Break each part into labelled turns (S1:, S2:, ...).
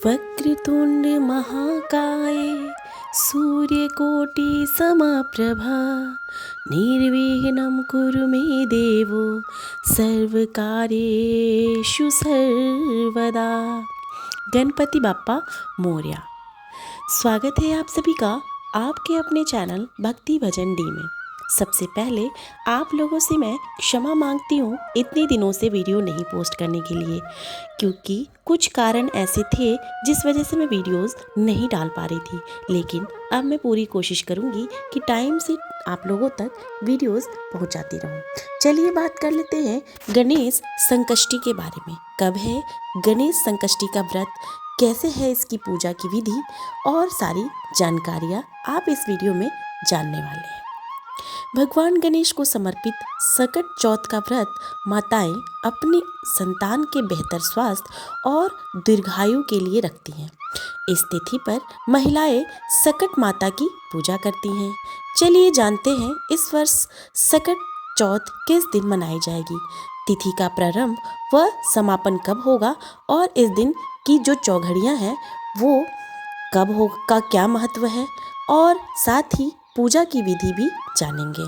S1: वक्रतुंड महाकाय सूर्यकोटि समप्रभा निर्विघ्नं कुरु मे देवो सर्वकार्येषु सर्वदा। गणपति बाप्पा मोरया। स्वागत है आप सभी का आपके अपने चैनल भक्ति भजन डी में। सबसे पहले आप लोगों से मैं क्षमा मांगती हूँ इतने दिनों से वीडियो नहीं पोस्ट करने के लिए, क्योंकि कुछ कारण ऐसे थे जिस वजह से मैं वीडियोस नहीं डाल पा रही थी। लेकिन अब मैं पूरी कोशिश करूँगी कि टाइम से आप लोगों तक वीडियोस पहुँचाती रहूँ। चलिए बात कर लेते हैं गणेश संकष्टी के बारे में। कब है गणेश संकष्टी का व्रत, कैसे है इसकी पूजा की विधि और सारी जानकारियाँ आप इस वीडियो में जानने वाले हैं। भगवान गणेश को समर्पित सकट चौथ का व्रत माताएं अपनी संतान के बेहतर स्वास्थ्य और दीर्घायु के लिए रखती हैं। इस तिथि पर महिलाएं सकट माता की पूजा करती हैं। चलिए जानते हैं इस वर्ष सकट चौथ किस दिन मनाई जाएगी, तिथि का प्रारंभ व समापन कब होगा और इस दिन की जो चौघड़ियाँ हैं वो कब हो का क्या महत्व है, और साथ ही पूजा की विधि भी जानेंगे।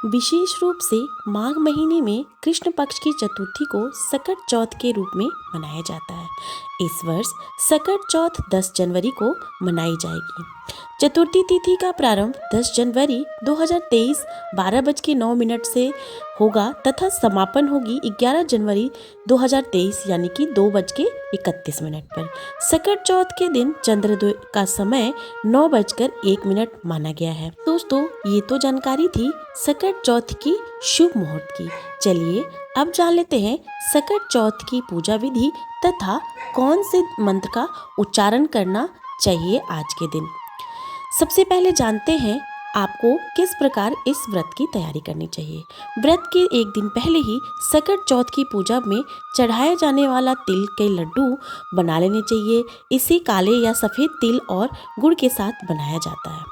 S1: विशेष रूप से माघ महीने में कृष्ण पक्ष की चतुर्थी को सकट चौथ के रूप में मनाया जाता है। इस वर्ष सकट चौथ 10 जनवरी को मनाई जाएगी। चतुर्थी तिथि का प्रारंभ 10 जनवरी 2023 12:09 से होगा तथा समापन होगी 11 जनवरी 2023 यानी कि 2:31 पर। सकट चौथ के दिन चंद्रोदय का समय 9:01 माना गया है। दोस्तों, ये तो जानकारी थी सकट चौथ की शुभ मुहूर्त की। चलिए अब जान लेते हैं सकट चौथ की पूजा विधि तथा कौन से मंत्र का उच्चारण करना चाहिए आज के दिन। सबसे पहले जानते हैं आपको किस प्रकार इस व्रत की तैयारी करनी चाहिए। व्रत के एक दिन पहले ही सकट चौथ की पूजा में चढ़ाए जाने वाला तिल के लड्डू बना लेने चाहिए। इसे काले या सफ़ेद तिल और गुड़ के साथ बनाया जाता है।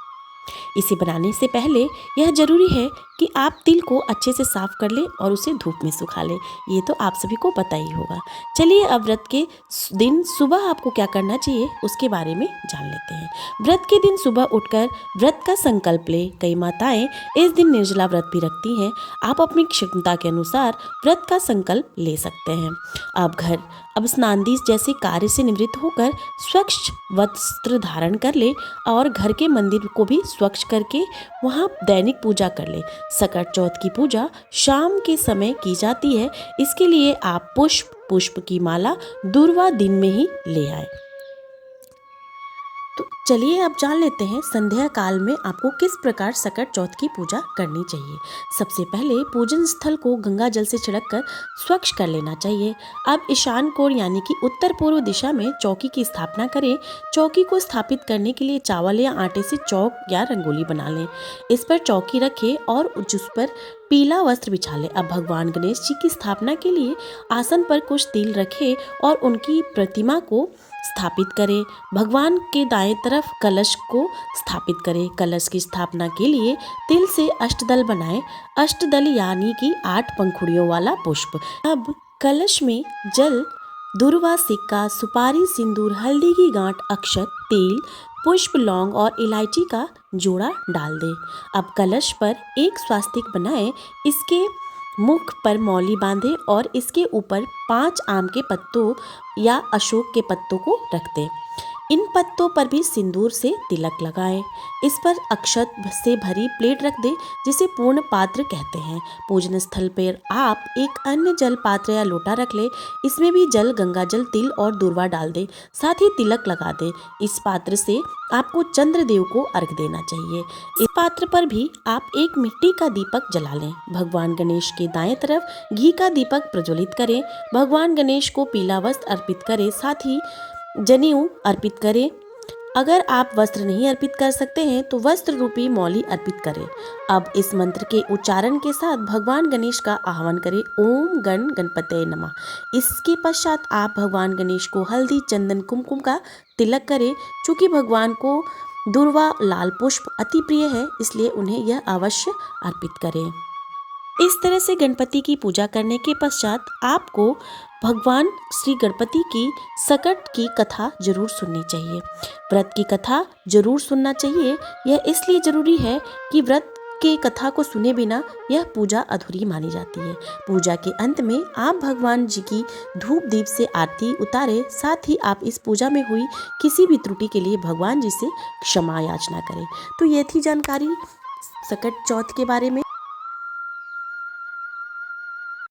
S1: इसे बनाने से पहले यह जरूरी है कि आप तिल को अच्छे से साफ कर लें और उसे धूप में सुखा लें। ये तो आप सभी को पता ही होगा। चलिए अब व्रत के दिन सुबह आपको क्या करना चाहिए उसके बारे में जान लेते हैं। व्रत के दिन सुबह उठकर व्रत का संकल्प लें। कई माताएं इस दिन निर्जला व्रत भी रखती हैं। आप अपनी क्षमता के अनुसार व्रत का संकल्प ले सकते हैं। अब स्नानदीस जैसे कार्य से निवृत्त होकर स्वच्छ वस्त्र धारण कर ले और घर के मंदिर को भी स्वच्छ करके वहाँ दैनिक पूजा कर ले। सकट चौथ की पूजा शाम के समय की जाती है, इसके लिए आप पुष्प की माला दूर्वा दिन में ही ले आए। तो चलिए अब जान लेते हैं संध्या काल में आपको किस प्रकार सकट चौथ की पूजा करनी चाहिए। सबसे पहले पूजन स्थल को गंगा जल से छिड़ककर स्वच्छ कर लेना चाहिए। अब ईशान कोण यानी कि उत्तर पूर्व दिशा में चौकी की स्थापना करें। चौकी को स्थापित करने के लिए चावल या आटे से चौक या रंगोली बना लें। इस पर चौकी रखें और उस पर पीला वस्त्र बिछा लें। अब भगवान गणेश जी की स्थापना के लिए आसन पर कुछ तिल रखें और उनकी प्रतिमा को स्थापित करें। भगवान के दाएं तरफ कलश को स्थापित करें। कलश की स्थापना के लिए तिल से अष्टदल बनाएं। अष्टदल यानी कि 8 पंखुड़ियों वाला पुष्प। अब कलश में जल, दूर्वा, सिक्का, सुपारी, सिंदूर, हल्दी की गांठ, अक्षत, तेल, पुष्प, लौंग और इलायची का जोड़ा डाल दें। अब कलश पर एक स्वास्तिक बनाएं। इसके मुख पर मौली बांधें और इसके ऊपर 5 आम के पत्तों या अशोक के पत्तों को रख दें। इन पत्तों पर भी सिंदूर से तिलक लगाएं। इस पर अक्षत से भरी प्लेट रख दें, जिसे पूर्ण पात्र कहते हैं। पूजन स्थल पर आप एक अन्य जल पात्र या लोटा रख लें। इसमें भी जल, गंगा जल, तिल और दूर्वा डाल दें, साथ ही तिलक लगा दें। इस पात्र से आपको चंद्रदेव को अर्घ देना चाहिए। इस पात्र पर भी आप एक मिट्टी का दीपक जला लें। भगवान गणेश के दाएं तरफ घी का दीपक प्रज्वलित करें। भगवान गणेश को पीला वस्त्र अर्पित करें, साथ ही जनेऊ अर्पित करें। अगर आप वस्त्र नहीं अर्पित कर सकते हैं तो वस्त्र रूपी मौली अर्पित करें। अब इस मंत्र के उच्चारण के साथ भगवान गणेश का आह्वान करें। ओम गण गणपतये नमः। इसके पश्चात आप भगवान गणेश को हल्दी, चंदन, कुमकुम का तिलक करें। चूँकि भगवान को दूर्वा, लाल पुष्प अति प्रिय है, इसलिए उन्हें यह अवश्य अर्पित करें। इस तरह से गणपति की पूजा करने के पश्चात आपको भगवान श्री गणपति की सकट की कथा जरूर सुननी चाहिए। व्रत की कथा जरूर सुनना चाहिए। यह इसलिए जरूरी है कि व्रत के कथा को सुने बिना यह पूजा अधूरी मानी जाती है। पूजा के अंत में आप भगवान जी की धूप दीप से आरती उतारें। साथ ही आप इस पूजा में हुई किसी भी त्रुटि के लिए भगवान जी से क्षमा याचना करें। तो ये थी जानकारी सकट चौथ के बारे में।